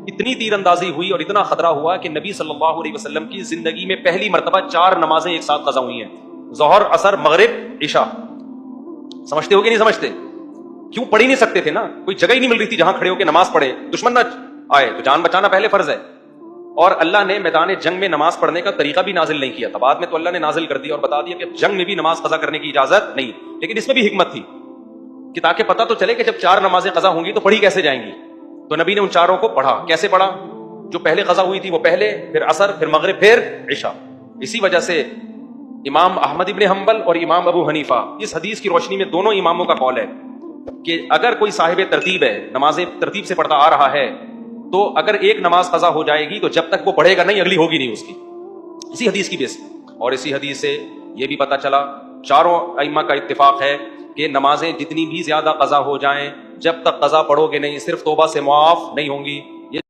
اتنی تیر اندازی ہوئی اور اتنا خطرہ ہوا کہ نبی صلی اللہ علیہ وسلم کی زندگی میں پہلی مرتبہ 4 نمازیں ایک ساتھ قضا ہوئی ہیں، ظہر، عصر، مغرب، عشاء۔ سمجھتے ہو کہ نہیں سمجھتے؟ کیوں؟ پڑھ ہی نہیں سکتے تھے نا، کوئی جگہ ہی نہیں مل رہی تھی جہاں کھڑے ہو کے نماز پڑھے، دشمن نہ آئے تو جان بچانا پہلے فرض ہے۔ اور اللہ نے میدان جنگ میں نماز پڑھنے کا طریقہ بھی نازل نہیں کیا تھا، بعد میں تو اللہ نے نازل کر دیا اور بتا دیا کہ اب جنگ میں بھی نماز قضا کرنے کی اجازت نہیں، لیکن اس میں بھی حکمت تھی کہ تاکہ پتہ تو چلے کہ جب 4 نمازیں قضا ہوں گی تو پڑھی کیسے جائیں گی۔ تو نبی نے ان چاروں کو پڑھا۔ کیسے پڑھا؟ جو پہلے قضا ہوئی تھی وہ پہلے، پھر عصر، پھر مغرب، پھر عشاء۔ اسی وجہ سے امام احمد ابن حنبل اور امام ابو حنیفہ، اس حدیث کی روشنی میں دونوں اماموں کا قول ہے کہ اگر کوئی صاحب ترتیب ہے، نمازیں ترتیب سے پڑھتا آ رہا ہے، تو اگر ایک نماز قضا ہو جائے گی تو جب تک وہ پڑھے گا نہیں اگلی ہوگی نہیں اس کی، اسی حدیث کی بیس۔ اور اسی حدیث سے یہ بھی پتہ چلا، چاروں ائمہ کا اتفاق ہے کہ نمازیں جتنی بھی زیادہ قضا ہو جائیں، جب تک قضا پڑھو گے نہیں صرف توبہ سے معاف نہیں ہوں گی۔